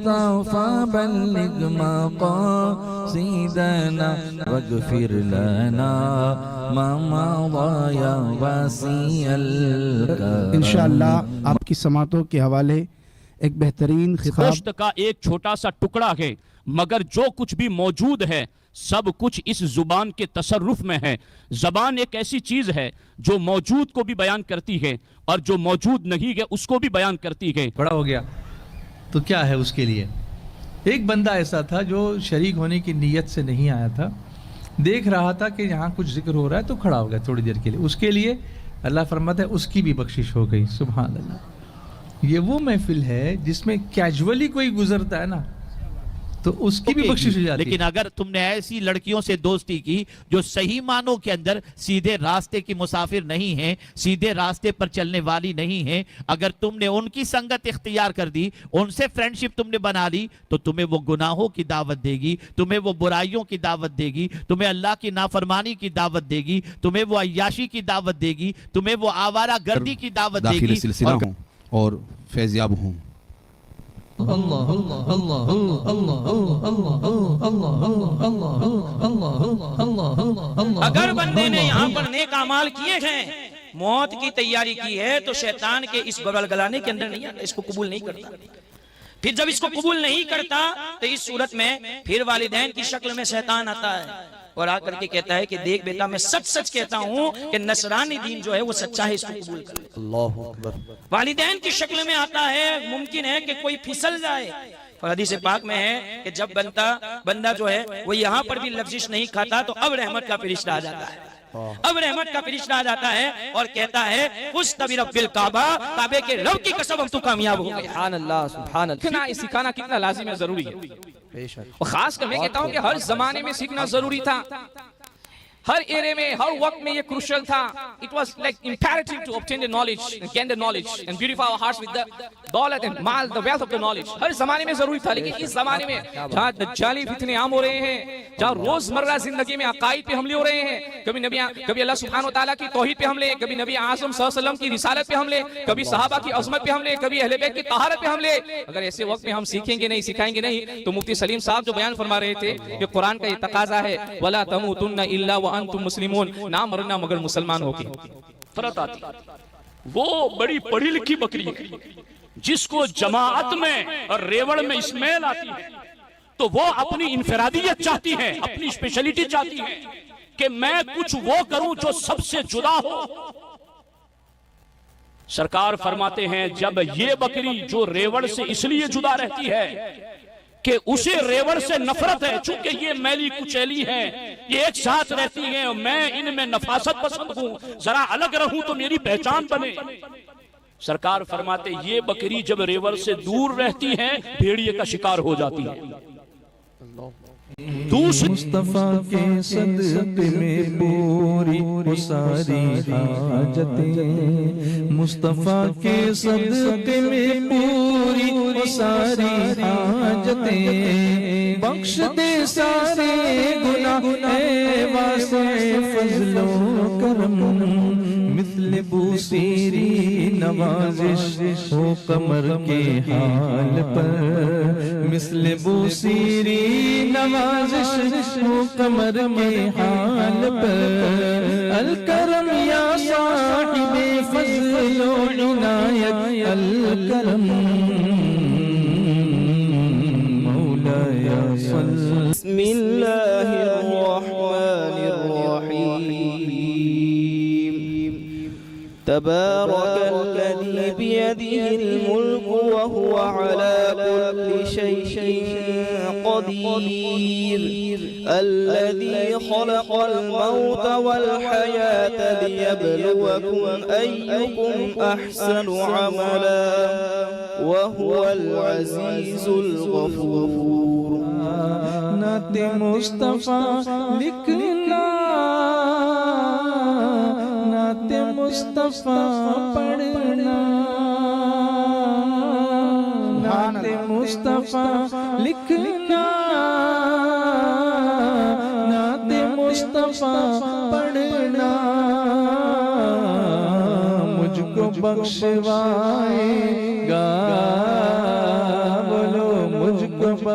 مصطفى بلغ مقاصدنا واغفر لنا ما مضى يا واسع الكرم. انشاءاللہ آپ کی سماعتوں کے حوالے ایک بہترین خطاب گوشت کا ایک چھوٹا سا ٹکڑا ہے، مگر جو کچھ بھی موجود ہے سب کچھ اس زبان کے تصرف میں ہے. زبان ایک ایسی چیز ہے جو موجود کو بھی بیان کرتی ہے اور جو موجود نہیں ہے اس کو بھی بیان کرتی ہے. بڑا ہو گیا تو کیا ہے اس کے لیے؟ ایک بندہ ایسا تھا جو شریک ہونے کی نیت سے نہیں آیا تھا، دیکھ رہا تھا کہ یہاں کچھ ذکر ہو رہا ہے تو کھڑا ہو گیا تھوڑی دیر کے لیے. اس کے لیے اللہ فرماتا ہے اس کی بھی بخشش ہو گئی. سبحان اللہ. یہ وہ محفل ہے جس میں کیجولی کوئی گزرتا ہے نا تو اس کی بھی بخشش ہو جاتی ہے. لیکن اگر تم نے ایسی لڑکیوں سے دوستی کی جو صحیح معنوں کے اندر سیدھے راستے کی مسافر نہیں ہیں، سیدھے راستے پر چلنے والی نہیں ہیں، اگر تم نے ان کی سنگت اختیار کر دی، ان سے فرینڈشپ تم نے بنا لی، تو تمہیں وہ گناہوں کی دعوت دے گی، تمہیں وہ برائیوں کی دعوت دے گی، تمہیں اللہ کی نافرمانی کی دعوت دے گی، تمہیں وہ عیاشی کی دعوت دے گی، تمہیں وہ آوارہ گردی کی دعوت دے داخل گی. سلسلہ ہوں اور فیض یاب ہوں. اللہ اللہ اللہ اللہ اللہ. اگر بندے نے یہاں پر نیک اعمال کیے ہیں، موت کی تیاری کی ہے، تو شیطان کے اس بغل گلانے کے اندر نہیں آتا، اس کو قبول نہیں کرتا. پھر جب اس کو قبول نہیں کرتا تو اس صورت میں پھر والدین کی شکل میں شیطان آتا ہے اور آ کر کے کہتا ہے کہ دیکھ بیٹا میں سچ سچ کہتا ہوں کہ نصرانی دین جو ہے وہ سچا ہے، اس کو قبول کر. اللہ اکبر. والدین کی شکل میں آتا ہے، ممکن ہے کہ کوئی پھسل جائے. حدیث پاک میں ہے کہ جب بندہ جو ہے وہ یہاں پر بھی لفظش نہیں کھاتا تو اب رحمت کا فرشتہ آ جاتا ہے. اب رحمت کا فرشتہ آ جاتا ہے اور کہتا ہے فزت برب الکعبہ، کعبے کے رب کی قسم ہم تو کامیاب ہو گئے. سبحان اللہ سبحان اللہ. سکھانا کتنا لازم ہے، ضروری ہے. اور خاص کر میں کہتا ہوں کہ ہر زمانے میں سیکھنا ضروری تھا، ہر ایرے میں ہر وقت میں یہ کروشل تھا. It was like imperative to obtain the knowledge and gain the knowledge and beautify our hearts with the دولت and mall, the wealth of the knowledge. ہر زمانے میں ضروری تھا. لیکن اس زمانے میں جہاں دجالی فتنے عام ہو رہے ہیں، جہاں روزمرہ زندگی میں عقائد پہ حملے ہو رہے ہیں، کبھی اللہ سبحانہ وتعالیٰ کی توحید پہ حملے، کبھی نبی اعظم صلی اللہ علیہ وسلم کی رسالت پہ حملے، کبھی صحابہ کی عظمت پہ حملے، کبھی اہل بیت کی طہارت پہ حملے. اگر ایسے وقت میں ہم سیکھیں گے نہیں، سکھائیں گے نہیں، تو مفتی سلیم صاحب جو بیان فرما رہے تھے کہ قرآن کا یہ تقاضا ہے وَلَا تَمُوتُنَّ إِلَّا وَأَنْتُمْ مُسْلِمُونَ، نہ مرنا مگر مسلمان ہو کے. فرت آتی وہ بڑی پڑھی لکھی بکری ہے جس کو جماعت میں اور ریوڑ میں اسمیل آتی ہے، تو وہ اپنی انفرادیت چاہتی ہے، اپنی اسپیشلیٹی چاہتی ہے کہ میں کچھ وہ کروں جو سب سے جدا ہو. سرکار فرماتے ہیں جب یہ بکری جو ریوڑ سے اس لیے جدا رہتی ہے کہ اسے ریوڑ سے نفرت ہے، چونکہ یہ میلی کچیلی ہے، یہ ایک ساتھ رہتی ہیں اور میں ان میں نفاست پسند ہوں، ذرا الگ رہوں تو میری پہچان بنے. سرکار فرماتے یہ بکری جب ریوڑ سے دور رہتی ہے بھیڑیے کا شکار ہو جاتی ہے. مصطفیٰ کے صدقے میں پوری ساری حاجتیں، مصطفیٰ کے صدقے میں پوری ساری حاجتیں، بخش دے سارے گناہ اے واسع فضل و کرم، مثل بوسیری نوازش ہو قمر کے حال پر، مثل بوسیری نوازش ہو قمر کے حال پر، الکرم یا صاحب فضل و عنایت، الکرم مولایا صلی. بسم اللہ الرحمن الرحیم. تبارك الذي بيده الملك وهو على كل شيء قدير، الذي خلق الموت والحياة ليبلوكم أيكم أحسن عملا وهو العزيز الغفور. نعت مصطفیٰ لکھنا، نعت مصطفیٰ پڑھنا، نعت مصطفیٰ لکھنا، نعت مصطفیٰ پڑھنا، مجھ کو بخشوائے گا، بولو مجھ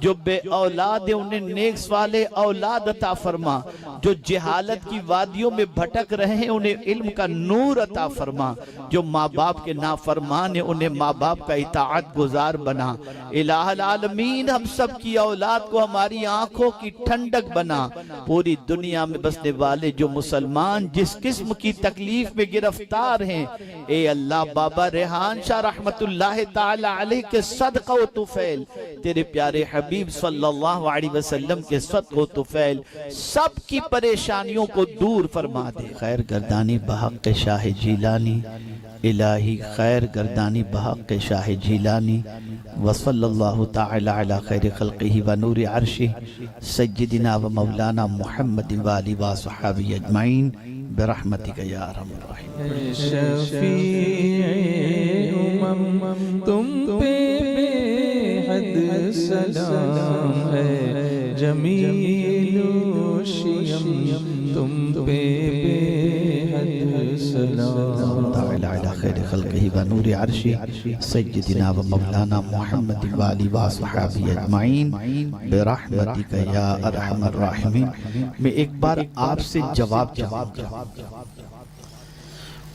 جو بے اولاد ہیں انہیں نیک صالح اولاد عطا فرما، جو جہالت کی وادیوں میں بھٹک رہے ہیں انہیں علم کا نور عطا فرما، جو ماں باپ کے نافرمان ہیں انہیں ماں باپ کا اطاعت گزار بنا۔ الہ العالمین ہم سب کی اولاد کو ہماری آنکھوں کی ٹھنڈک بنا۔ پوری دنیا میں بسنے والے جو مسلمان جس قسم کی تکلیف میں گرفتار ہیں، اے اللہ بابا ریحان شاہ رحمت اللہ تعالی علیہ کے صدقہ و طفیل، تیرے پیارے حبیب صلی اللہ علیہ وسلم کے صدقہ و طفیل سب کی پریشانیوں کو دور فرما دے۔ خیر گردانی بحق شاہ جیلانی، الہی خیر گردانی بحق شاہ جیلانی، وصلی اللہ تعالی علی خیر خلقہ و نور عرشہ سیدنا و مولانا محمد و آلہ و صحابہ اجمعین برحمتک یا ارحم الراحمین۔ شفیع امم تم پہ بے حد سلام ہے، جمیل و شیم تم پہ بے حد سلام۔ تعالی علی خیر خلقہ و نور عرشہ سیدنا و مولانا محمد و آلہ و صحابہ اجمعین برحمتک یا ارحم الراحمین۔ میں ایک بار آپ سے جواب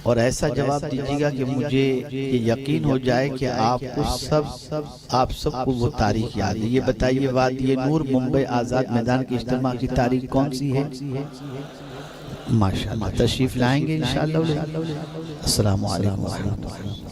اور ایسا جواب دیجیے گا کہ مجھے یہ یقین ہو جائے کہ آپ سب کو وہ تاریخ یاد ہے۔ یہ بتائیے وادی نور ممبئی آزاد میدان کے اجتماع کی تاریخ کون سی ہے؟ ماشاءاللہ تشریف لائیں گے انشاءاللہ۔ السلام علیکم ورحمۃ اللہ۔